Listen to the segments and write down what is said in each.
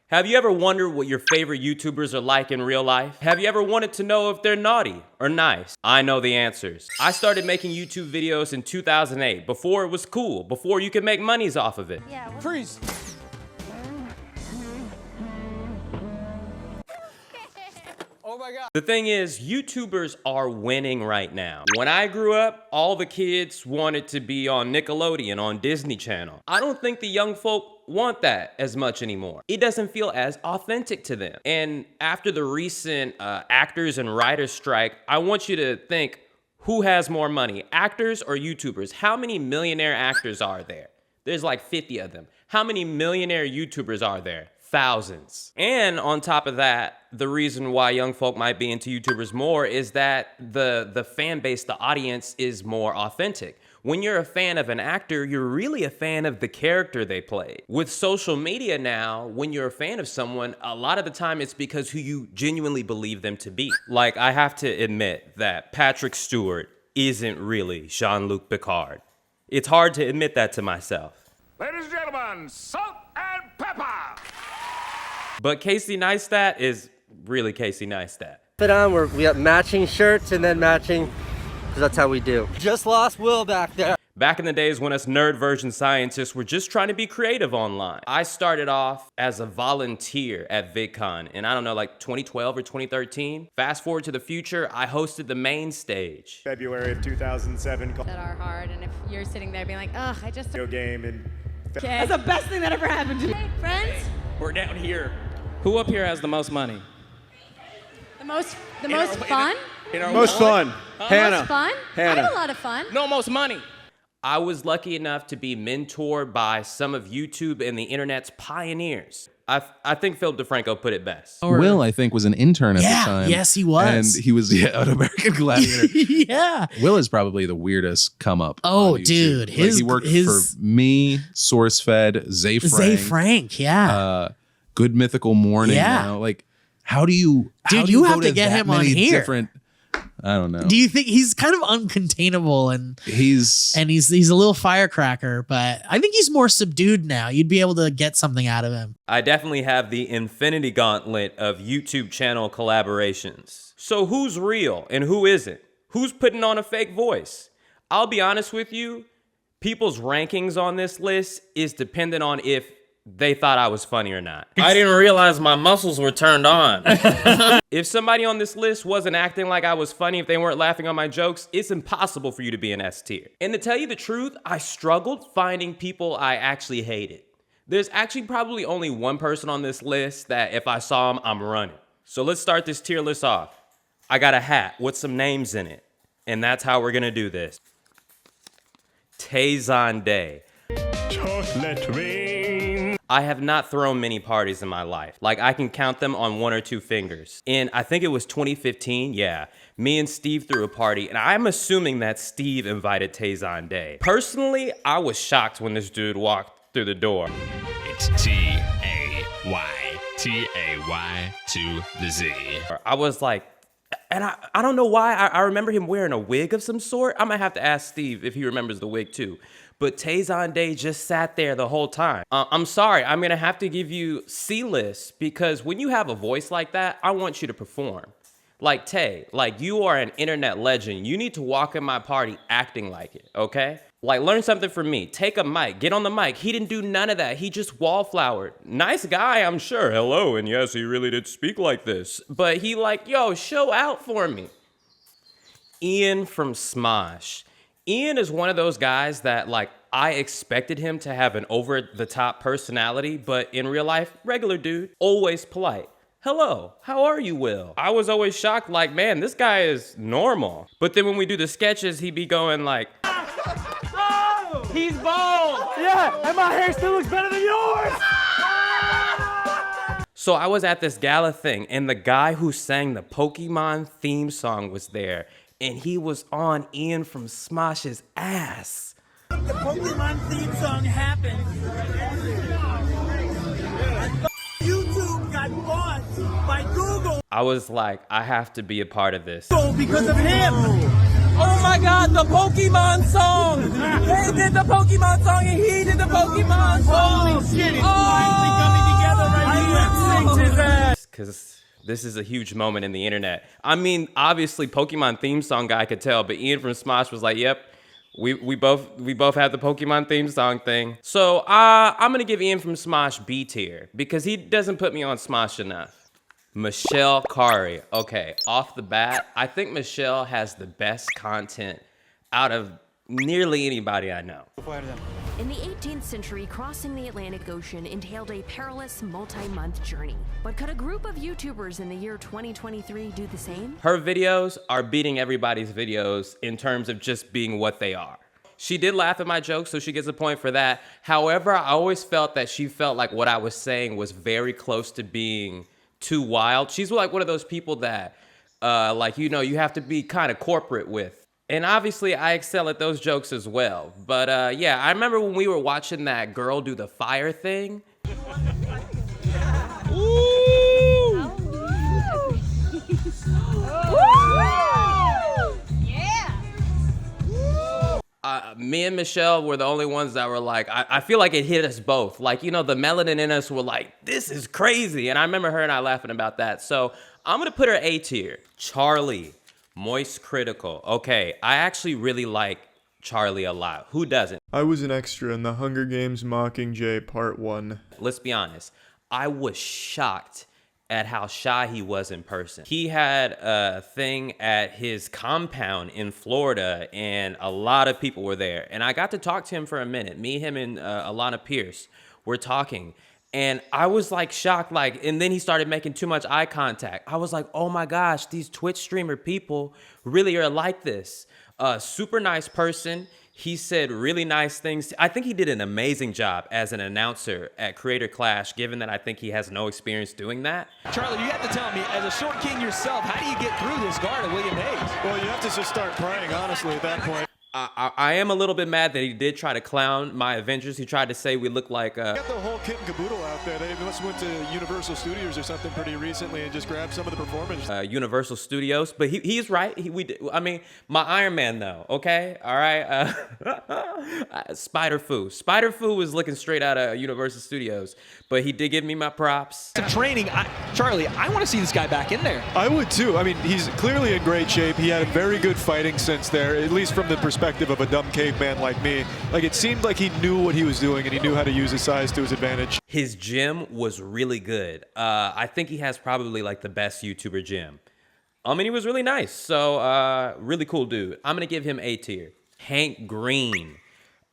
Have you ever wondered what your favorite YouTubers are like in real life? Have you ever wanted to know if they're naughty or nice? I know the answers. I started making YouTube videos in 2008, before it was cool, before you could make monies off of it. Yeah. Freeze. Oh my God. The thing is, YouTubers are winning right now. When I grew up, all the kids wanted to be on Nickelodeon, on Disney Channel. I don't think the young folk want that as much anymore. It doesn't feel as authentic to them. And after the recent actors and writers strike, I want you to think, who has more money, actors or YouTubers? How many millionaire actors are there? There's like 50 of them. How many millionaire YouTubers are there? Thousands. And on top of that, the reason why young folk might be into YouTubers more is that the fan base, the audience is more authentic. When you're a fan of an actor, you're really a fan of the character they played. With social media now, when you're a fan of someone, a lot of the time it's because who you genuinely believe them to be. Like, I have to admit that Patrick Stewart isn't really Jean-Luc Picard. It's hard to admit that to myself. Ladies and gentlemen, salt and pepper! But Casey Neistat is really Casey Neistat. Fit on, we got matching shirts and then matching, because that's how we do. Just lost Will back there. Back in the days when us nerd version scientists were just trying to be creative online. I started off as a volunteer at VidCon in, I don't know, like 2012 or 2013. Fast forward to the future, I hosted the main stage. February of 2007. That are hard, and if you're sitting there being like, ugh, I just... Video game and That's the best thing that ever happened to me. Hey, friends? We're down here. Who up here has the most money? The most fun? most fun. Hannah. Most fun? Hannah. I had a lot of fun. No, most money. I was lucky enough to be mentored by some of YouTube and the internet's pioneers. I think Philip DeFranco put it best. Will, I think, was an intern at the time. Yes, he was. And he was an American Gladiator. Yeah. Will is probably the weirdest come up. Oh, on YouTube. dude. Like, he worked for me, SourceFed, Zay Frank. Yeah. Good Mythical Morning. Yeah. Now. Like, how do you Dude, you have to get him on here. I don't know. Do you think he's kind of uncontainable and he's a little firecracker, but I think he's more subdued now. You'd be able to get something out of him. I definitely have the infinity gauntlet of YouTube channel collaborations. So who's real and who isn't? Who's putting on a fake voice? I'll be honest with you, people's rankings on this list is dependent on if they thought I was funny or not. I didn't realize my muscles were turned on. If somebody on this list wasn't acting like I was funny, if they weren't laughing on my jokes, it's impossible for you to be an S tier. And to tell you the truth, I struggled finding people I actually hated. There's actually probably only one person on this list that if I saw him, I'm running. So let's start this tier list off. I got a hat with some names in it. And that's how we're gonna do this. Tayzon Day. Chocolate rain. I have not thrown many parties in my life. Like, I can count them on 1 or 2 fingers. And I think it was 2015, yeah. Me and Steve threw a party, and I'm assuming that Steve invited Tayzon Day. Personally, I was shocked when this dude walked through the door. It's T-A-Y. T-A-Y to the Z. I was like, and I don't know why, I remember him wearing a wig of some sort. I'm gonna have to ask Steve if he remembers the wig too. But Tayzon Day just sat there the whole time. I'm sorry, I'm gonna have to give you C-list because when you have a voice like that, I want you to perform. Like Tay, like you are an internet legend. You need to walk in my party acting like it, okay? Like, learn something from me. Take a mic, get on the mic. He didn't do none of that. He just wallflowered. Nice guy, I'm sure. Hello, and yes, he really did speak like this. But he like, yo, show out for me. Ian from Smosh. Ian is one of those guys that, like, I expected him to have an over-the-top personality, but in real life, regular dude, always polite. Hello, how are you, Will? I was always shocked, like, man, this guy is normal. But then when we do the sketches, he'd be going like, oh, he's bald! Yeah, and my hair still looks better than yours! So I was at this gala thing, and the guy who sang the Pokemon theme song was there, and he was on Ian from Smosh's ass. The Pokemon theme song happened. YouTube got bought by Google. I was like, I have to be a part of this. Because of him. Oh my God, the Pokemon song! They did the Pokemon song and he did the Pokemon song! Holy shit, it's finally coming together right here. because this is a huge moment in the internet. I mean, obviously, Pokemon theme song guy could tell, but Ian from Smosh was like, "Yep, we both have the Pokemon theme song thing." So I'm gonna give Ian from Smosh B tier because he doesn't put me on Smosh enough. Michelle Kari. Okay, off the bat, I think Michelle has the best content out of nearly anybody I know. In the 18th century, crossing the Atlantic Ocean entailed a perilous multi-month journey. But could a group of YouTubers in the year 2023 do the same? Her videos are beating everybody's videos in terms of just being what they are. She did laugh at my jokes, so she gets a point for that. However, I always felt that she felt like what I was saying was very close to being too wild. She's like one of those people that, like, you know, you have to be kind of corporate with. And obviously, I excel at those jokes as well. But yeah, I remember when we were watching that girl do the fire thing. Me and Michelle were the only ones that were like, I feel like it hit us both. Like, you know, the melanin in us were like, this is crazy. And I remember her and I laughing about that. So I'm going to put her A tier. Charlie. Moist Critical. Okay, I actually really like Charlie a lot. Who doesn't? I was an extra in the Hunger Games Mockingjay Part 1. Let's be honest. I was shocked at how shy he was in person. He had a thing at his compound in Florida, and a lot of people were there. And I got to talk to him for a minute. Me, him, and Alana Pierce were talking. And I was like shocked, like, and then he started making too much eye contact. I was like, oh my gosh, these Twitch streamer people really are like this. Super nice person. He said really nice things. I think he did an amazing job as an announcer at Creator Clash, given that I think he has no experience doing that. Charlie, you have to tell me, as a short king yourself, how do you get through this guard of William Hayes? Well, you have to just start praying, honestly, at that point. I am a little bit mad that he did try to clown my Avengers. He tried to say we look like... got the whole kit and caboodle out there. They must have went to Universal Studios or something pretty recently and just grabbed some of the performance. Universal Studios, but he's right. I mean, my Iron Man though, okay? All right? Spider-Fu. Spider-Fu was looking straight out of Universal Studios, but he did give me my props. Training, Charlie, I want to see this guy back in there. I would too. I mean, he's clearly in great shape. He had a very good fighting sense there, at least from the perspective of a dumb caveman like me. Like, it seemed like he knew what he was doing and he knew how to use his size to his advantage. His gym was really good. I think he has probably like the best YouTuber gym. I mean, he was really nice. So really cool dude. I'm going to give him A tier. Hank Green.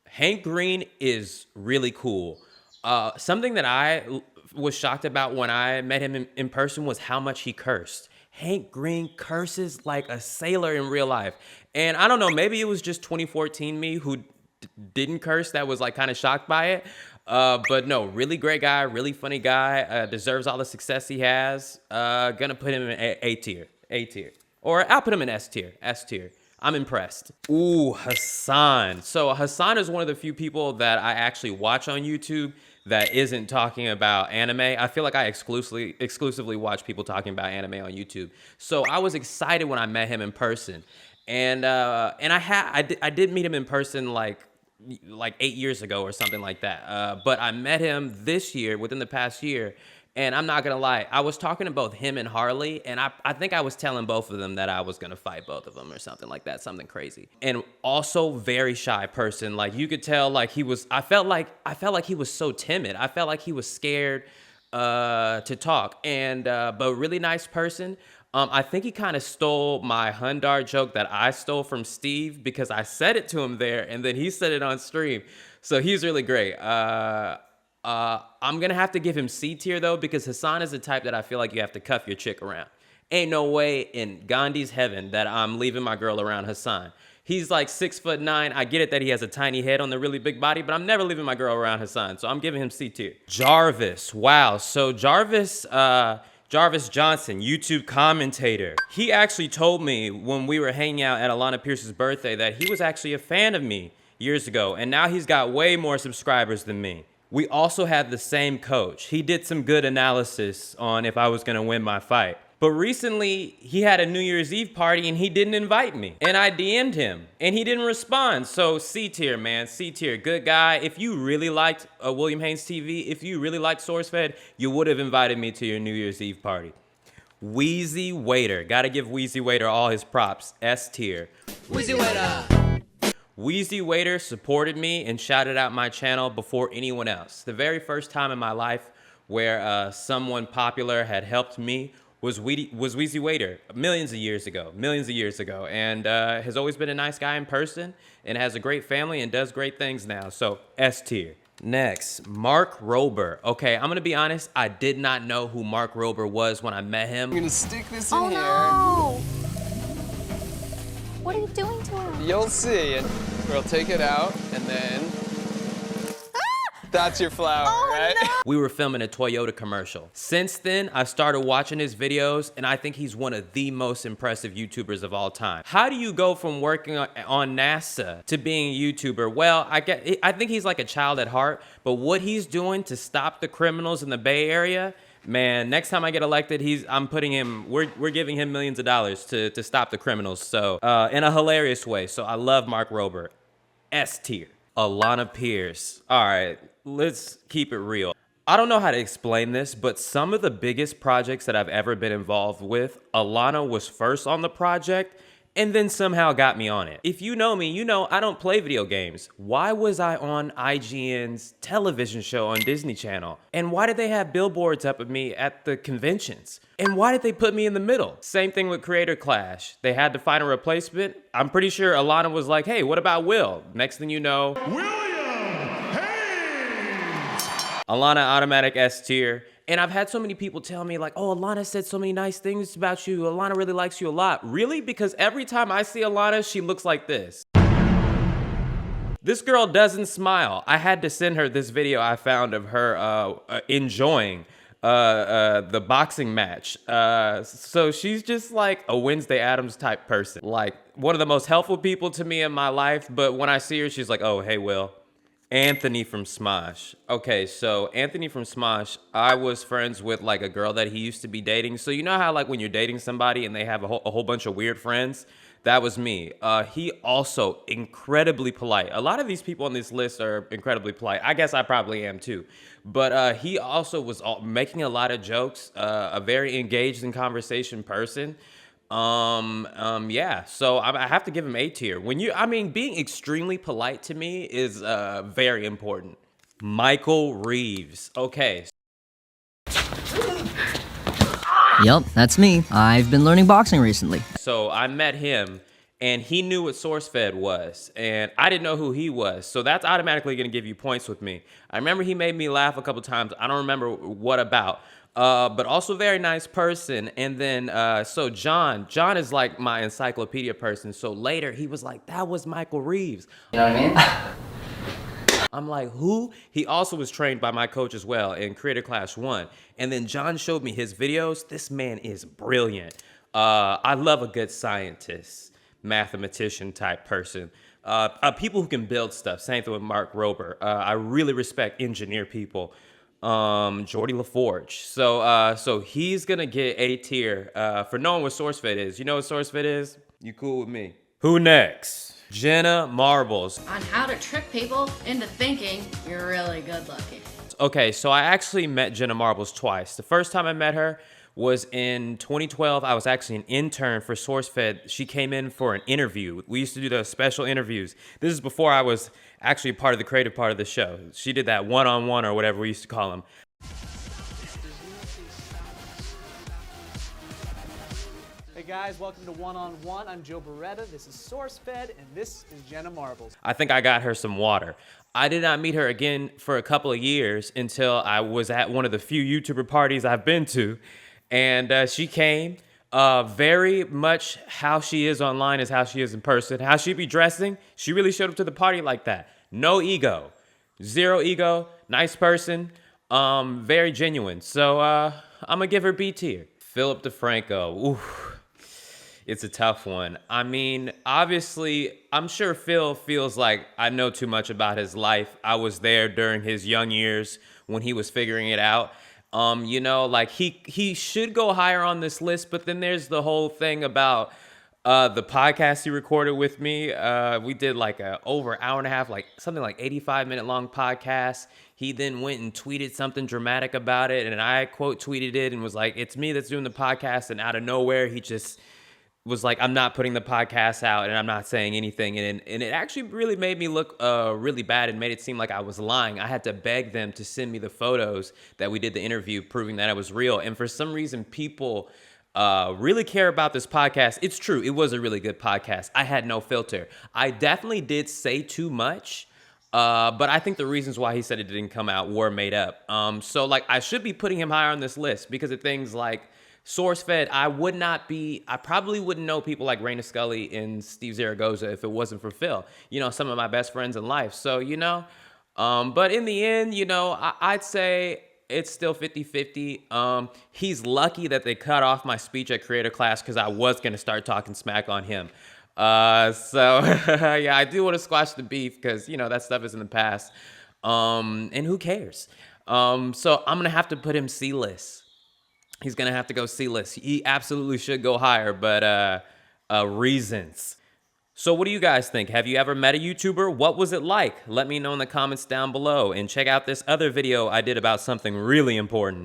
Hank Green is really cool. Something that I was shocked about when I met him in person was how much he cursed. Hank Green curses like a sailor in real life. And I don't know, maybe it was just 2014 me who didn't curse that was like kind of shocked by it. But no, really great guy, really funny guy, deserves all the success he has. Gonna put him in A tier, A tier. Or I'll put him in S tier, S tier. I'm impressed. Ooh, Hassan. So Hassan is one of the few people that I actually watch on YouTube that isn't talking about anime. I feel like I exclusively watch people talking about anime on YouTube. So I was excited when I met him in person. And I did meet him in person like 8 years ago or something like that. But I met him this year, within the past year. And I'm not gonna lie, I was talking to both him and Harley, and I think I was telling both of them that I was gonna fight both of them or something like that, something crazy. And also very shy person. Like, you could tell, like, I felt like he was so timid. I felt like he was scared to talk. And but really nice person. I think he kind of stole my Hundar joke that I stole from Steve because I said it to him there, and then he said it on stream. So he's really great. I'm gonna have to give him C tier though, because Hassan is the type that I feel like you have to cuff your chick around. Ain't no way in Gandhi's heaven that I'm leaving my girl around Hassan. He's like 6'9". I get it that he has a tiny head on the really big body, but I'm never leaving my girl around Hassan, so I'm giving him C tier. Jarvis, wow. So Jarvis Johnson, YouTube commentator. He actually told me when we were hanging out at Alana Pierce's birthday that he was actually a fan of me years ago, and now he's got way more subscribers than me. We also had the same coach. He did some good analysis on if I was gonna win my fight. But recently, he had a New Year's Eve party and he didn't invite me. And I DM'd him and he didn't respond. So C tier, man, C tier, good guy. If you really liked William Haynes TV, if you really liked SourceFed, you would have invited me to your New Year's Eve party. Wheezy Waiter. Gotta give Wheezy Waiter all his props. S tier. Wheezy Waiter. Wheezy Waiter supported me and shouted out my channel before anyone else. The very first time in my life where someone popular had helped me was Wheezy Waiter millions of years ago, and has always been a nice guy in person and has a great family and does great things now. So S tier. Next, Mark Rober. Okay, I'm gonna be honest, I did not know who Mark Rober was when I met him. I'm gonna stick this in here. No! What are you doing to him? You'll see. And we'll take it out, and then that's your flower, right? No. We were filming a Toyota commercial. Since then, I started watching his videos, and I think he's one of the most impressive YouTubers of all time. How do you go from working on NASA to being a YouTuber? Well, I think he's like a child at heart, but what he's doing to stop the criminals in the Bay Area, man, next time I get elected, we're giving him millions of dollars to stop the criminals. So, in a hilarious way. So I love Mark Rober. S tier. Alana Pierce. All right, let's keep it real. I don't know how to explain this, but some of the biggest projects that I've ever been involved with, Alana was first on the project and then somehow got me on it. If you know me, you know I don't play video games. Why was I on IGN's television show on Disney Channel? And why did they have billboards up of me at the conventions? And why did they put me in the middle? Same thing with Creator Clash. They had to find a replacement. I'm pretty sure Alana was like, hey, what about Will? Next thing you know, Alana automatic S tier. And I've had so many people tell me like, oh, Alana said so many nice things about you. Alana really likes you a lot. Really? Because every time I see Alana, she looks like this. This girl doesn't smile. I had to send her this video I found of her enjoying the boxing match. So she's just like a Wednesday Addams type person. Like one of the most helpful people to me in my life. But when I see her, she's like, oh, hey, Will. Anthony from Smosh. Okay, so Anthony from Smosh, I was friends with like a girl that he used to be dating. So you know how like when you're dating somebody and they have a whole bunch of weird friends? That was me. He also incredibly polite. A lot of these people on this list are incredibly polite. I guess I probably am too. But he also was making a lot of jokes, a very engaged in conversation person. Yeah, so I have to give him A tier. Being extremely polite to me is very important. Michael Reeves. Okay. Yep, that's me. I've been learning boxing recently. So I met him and he knew what SourceFed was and I didn't know who he was. So that's automatically gonna give you points with me. I remember he made me laugh a couple times. I don't remember what about. But also a very nice person. And then, so John is like my encyclopedia person. So later he was like, that was Michael Reeves. You know what I mean? I'm like, who? He also was trained by my coach as well in Creator Clash 1. And then John showed me his videos. This man is brilliant. I love a good scientist, mathematician type person. People who can build stuff. Same thing with Mark Rober. I really respect engineer people. Jordy LaForge. So he's gonna get A tier for knowing what SourceFed is. You know what SourceFed is? You cool with me? Who next? Jenna Marbles. On how to trick people into thinking you're really good looking. Okay, so I actually met Jenna Marbles twice. The first time I met her was in 2012. I was actually an intern for SourceFed. She came in for an interview. We used to do those special interviews. This is before I was actually part of the creative part of the show. She did that one-on-one or whatever we used to call them. Hey guys, welcome to One on One. I'm Joe Beretta. This is SourceFed, and this is Jenna Marbles. I think I got her some water. I did not meet her again for a couple of years until I was at one of the few YouTuber parties I've been to. And she came, very much how she is online is how she is in person. How she be dressing, she really showed up to the party like that. No ego, zero ego, nice person, very genuine. So I'm gonna give her B tier. Philip DeFranco, ooh, it's a tough one. I mean, obviously, I'm sure Phil feels like I know too much about his life. I was there during his young years when he was figuring it out. You know, like he should go higher on this list, but then there's the whole thing about The podcast he recorded with me, we did like over an hour and a half, like something like 85-minute long podcast. He then went and tweeted something dramatic about it, and I quote tweeted it and was like, "It's me that's doing the podcast," and out of nowhere, he just was like, "I'm not putting the podcast out and I'm not saying anything." And it actually really made me look really bad and made it seem like I was lying. I had to beg them to send me the photos that we did the interview proving that it was real. And for some reason, people really care about this podcast. It's true. It was a really good podcast. I had no filter. I definitely did say too much. But I think the reasons why he said it didn't come out were made up. So like I should be putting him higher on this list because of things like SourceFed. I probably wouldn't know people like Raina Scully and Steve Zaragoza if it wasn't for Phil. You know, some of my best friends in life. So, you know, but in the end, you know, I'd say it's still 50-50. He's lucky that they cut off my speech at creator class because I was going to start talking smack on him. So yeah, I do want to squash the beef because, you know, that stuff is in the past. And who cares? So I'm going to have to put him C-list. He's going to have to go C-list. He absolutely should go higher, but reasons. So what do you guys think? Have you ever met a YouTuber? What was it like? Let me know in the comments down below. And check out this other video I did about something really important.